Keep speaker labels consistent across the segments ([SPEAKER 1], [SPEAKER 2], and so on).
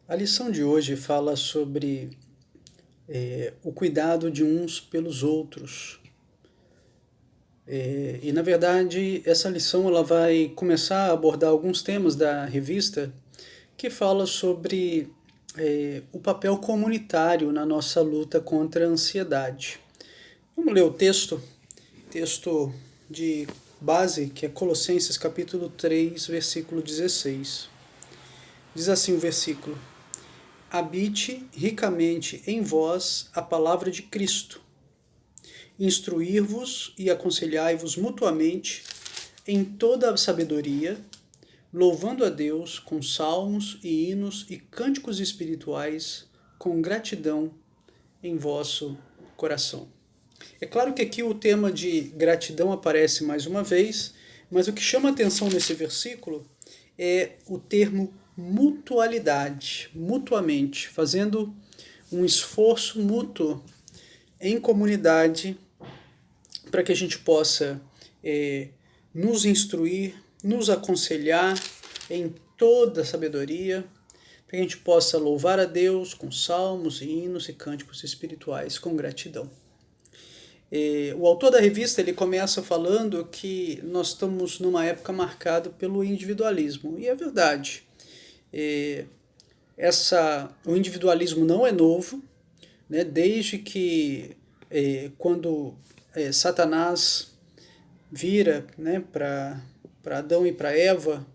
[SPEAKER 1] A lição de hoje fala sobre o cuidado de uns pelos outros. E na verdade, essa lição ela vai começar a abordar alguns temas da revista que fala sobre o papel comunitário na nossa luta contra a ansiedade. Vamos ler o texto de base, que é Colossenses capítulo 3, versículo 16. Diz assim o versículo: habite ricamente em vós a palavra de Cristo, instruir-vos e aconselhai-vos mutuamente em toda a sabedoria, louvando a Deus com salmos e hinos e cânticos espirituais, com gratidão em vosso coração. É claro que aqui o tema de gratidão aparece mais uma vez, mas o que chama a atenção nesse versículo é o termo mutualidade, mutuamente, fazendo um esforço mútuo em comunidade para que a gente possa nos instruir, nos aconselhar em toda a sabedoria, para que a gente possa louvar a Deus com salmos, hinos e cânticos espirituais com gratidão. O autor da revista ele começa falando que nós estamos numa época marcada pelo individualismo, e é verdade. O individualismo não é novo, né? Desde que quando Satanás vira, né, para Adão e para Eva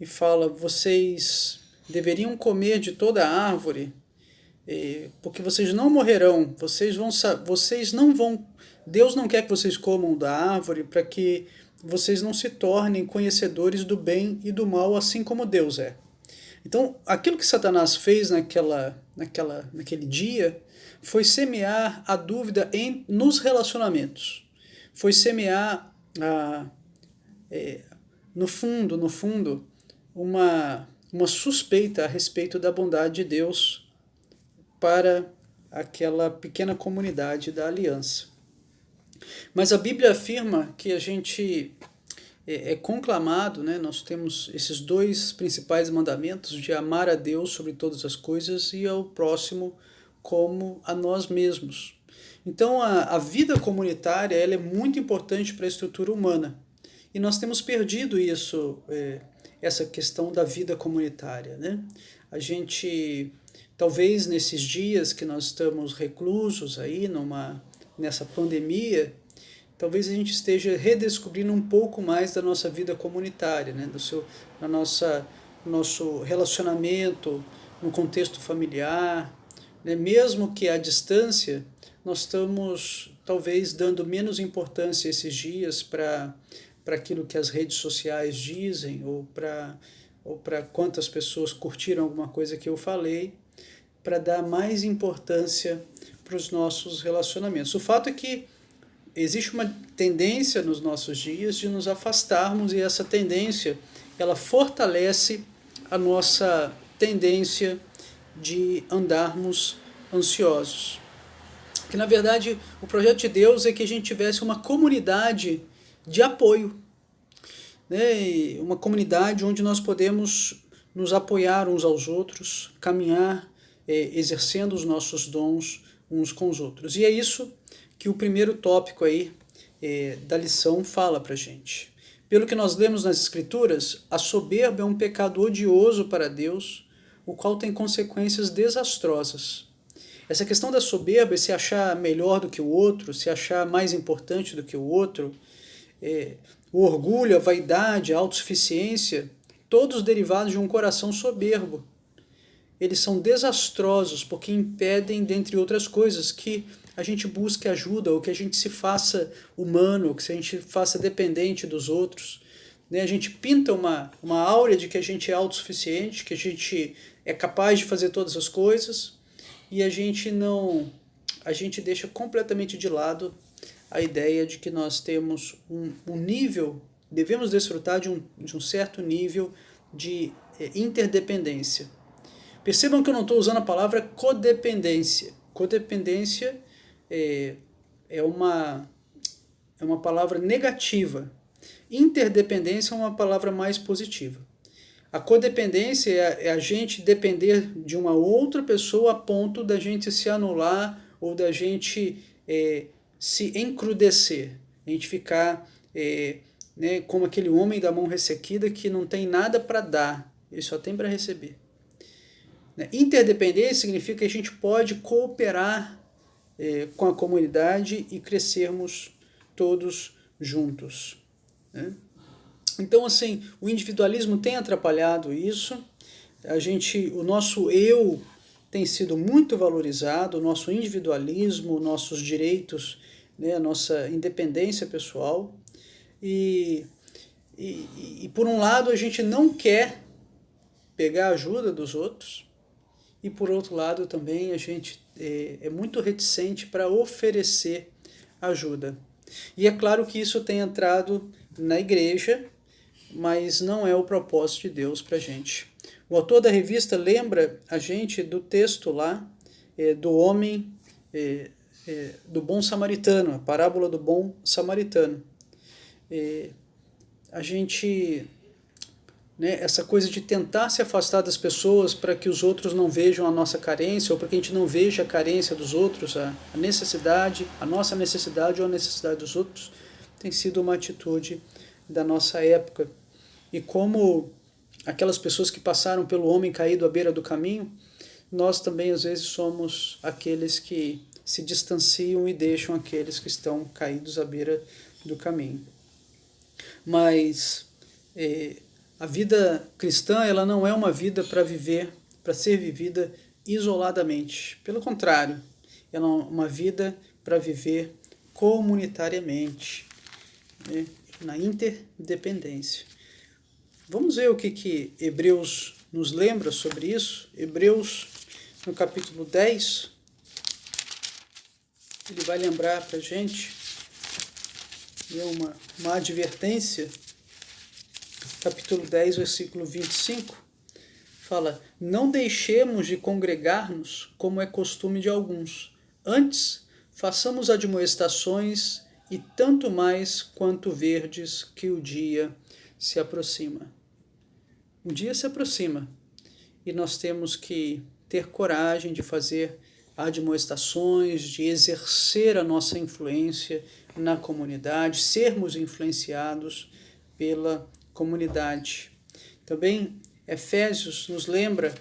[SPEAKER 1] e fala: vocês deveriam comer de toda a árvore, porque vocês não morrerão, vocês não vão, Deus não quer que vocês comam da árvore para que vocês não se tornem conhecedores do bem e do mal, assim como Deus é. Então, aquilo que Satanás fez naquele dia foi semear a dúvida nos relacionamentos. Foi semear, no fundo, uma suspeita a respeito da bondade de Deus para aquela pequena comunidade da aliança. Mas a Bíblia afirma que a gente é conclamado, né? Nós temos esses dois principais mandamentos de amar a Deus sobre todas as coisas e ao próximo como a nós mesmos. Então a vida comunitária ela é muito importante para a estrutura humana e nós temos perdido isso, essa questão da vida comunitária, né? A gente talvez nesses dias que nós estamos reclusos aí nessa pandemia, talvez a gente esteja redescobrindo um pouco mais da nossa vida comunitária, né? Nosso relacionamento no contexto familiar, né? Mesmo que à distância, nós estamos talvez dando menos importância esses dias para aquilo que as redes sociais dizem ou para quantas pessoas curtiram alguma coisa que eu falei, para dar mais importância para os nossos relacionamentos. O fato é que existe uma tendência nos nossos dias de nos afastarmos e essa tendência ela fortalece a nossa tendência de andarmos ansiosos. Que na verdade o projeto de Deus é que a gente tivesse uma comunidade de apoio, né? Uma comunidade onde nós podemos nos apoiar uns aos outros, caminhar, exercendo os nossos dons uns com os outros. E é isso que o primeiro tópico aí da lição fala para gente. Pelo que nós lemos nas Escrituras, a soberba é um pecado odioso para Deus, o qual tem consequências desastrosas. Essa questão da soberba, se achar melhor do que o outro, se achar mais importante do que o outro, o orgulho, a vaidade, a autossuficiência, todos derivados de um coração soberbo. Eles são desastrosos porque impedem, dentre outras coisas, que a gente busque ajuda, ou que a gente se faça humano, ou que a gente faça dependente dos outros. Né? A gente pinta uma áurea de que a gente é autossuficiente, que a gente é capaz de fazer todas as coisas, e a gente deixa completamente de lado a ideia de que nós temos um nível, devemos desfrutar de um certo nível de interdependência. Percebam que eu não estou usando a palavra codependência. Codependência é uma palavra negativa. Interdependência é uma palavra mais positiva. A codependência é a gente depender de uma outra pessoa a ponto da gente se anular ou da gente se encrudecer, a gente ficar né, como aquele homem da mão ressequida que não tem nada para dar, ele só tem para receber. Interdependência significa que a gente pode cooperar com a comunidade e crescermos todos juntos. Né? Então, assim, o individualismo tem atrapalhado isso. O nosso eu tem sido muito valorizado, o nosso individualismo, nossos direitos, né, a nossa independência pessoal. E por um lado, a gente não quer pegar a ajuda dos outros, e por outro lado também a gente é muito reticente para oferecer ajuda. E é claro que isso tem entrado na igreja, mas não é o propósito de Deus para a gente. O autor da revista lembra a gente do texto lá do homem, do bom samaritano, a parábola do bom samaritano. A gente, né, essa coisa de tentar se afastar das pessoas para que os outros não vejam a nossa carência, ou para que a gente não veja a carência dos outros, a necessidade, a nossa necessidade ou a necessidade dos outros, tem sido uma atitude da nossa época. E como aquelas pessoas que passaram pelo homem caído à beira do caminho, nós também às vezes somos aqueles que se distanciam e deixam aqueles que estão caídos à beira do caminho. Mas a vida cristã, ela não é uma vida para ser vivida isoladamente. Pelo contrário, ela é uma vida para viver comunitariamente, né, na interdependência. Vamos ver o que Hebreus nos lembra sobre isso. Hebreus, no capítulo 10, ele vai lembrar para a gente uma advertência. Capítulo 10, versículo 25, fala: não deixemos de congregar-nos, como é costume de alguns. Antes, façamos admoestações, e tanto mais quanto verdes que o dia se aproxima. O dia se aproxima e nós temos que ter coragem de fazer admoestações, de exercer a nossa influência na comunidade, sermos influenciados pela comunidade. Também Efésios nos lembra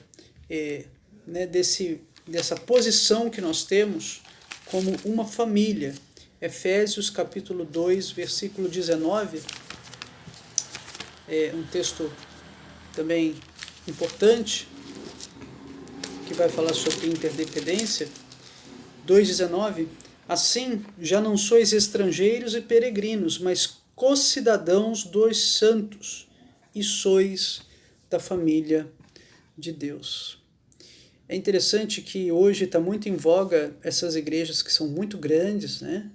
[SPEAKER 1] né, dessa posição que nós temos como uma família. Efésios capítulo 2, versículo 19, um texto também importante, que vai falar sobre interdependência. 2,19: assim já não sois estrangeiros e peregrinos, mas co-cidadãos dos santos, e sois da família de Deus. É interessante que hoje está muito em voga essas igrejas que são muito grandes, né?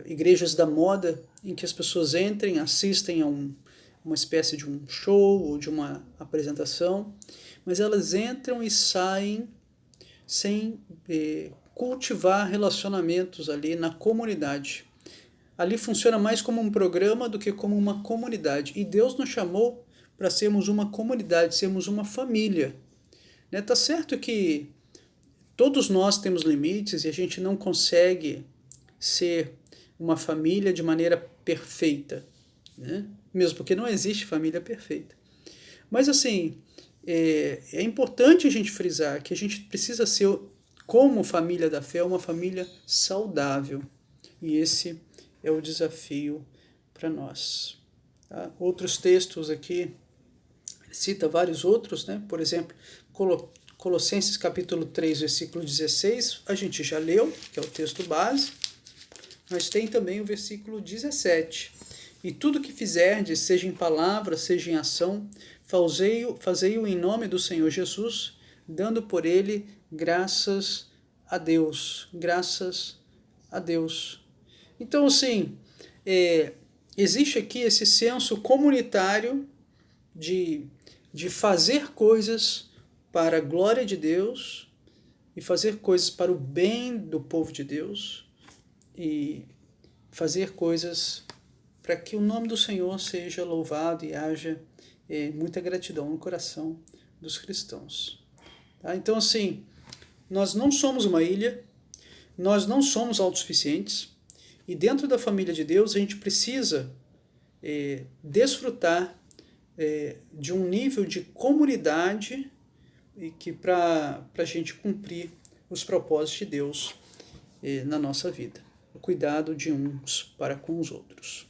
[SPEAKER 1] Igrejas da moda, em que as pessoas entrem, assistem a uma espécie de um show ou de uma apresentação, mas elas entram e saem sem cultivar relacionamentos ali na comunidade. Ali funciona mais como um programa do que como uma comunidade. E Deus nos chamou para sermos uma comunidade, sermos uma família. Né? Tá certo que todos nós temos limites e a gente não consegue ser uma família de maneira perfeita, né? Mesmo porque não existe família perfeita. Mas assim, é importante a gente frisar que a gente precisa ser, como família da fé, uma família saudável. E esse é o desafio para nós. Tá? Outros textos aqui, cita vários outros, né? Por exemplo, Colossenses capítulo 3, versículo 16, a gente já leu, que é o texto base, mas tem também o versículo 17. E tudo que fizerdes, seja em palavra, seja em ação, fazei-o em nome do Senhor Jesus, dando por ele graças a Deus. Graças a Deus. Então, assim, existe aqui esse senso comunitário de fazer coisas para a glória de Deus e fazer coisas para o bem do povo de Deus e fazer coisas para que o nome do Senhor seja louvado e haja muita gratidão no coração dos cristãos. Tá? Então, assim, nós não somos uma ilha, nós não somos autossuficientes, e dentro da família de Deus a gente precisa desfrutar de um nível de comunidade que para a gente cumprir os propósitos de Deus na nossa vida. O cuidado de uns para com os outros.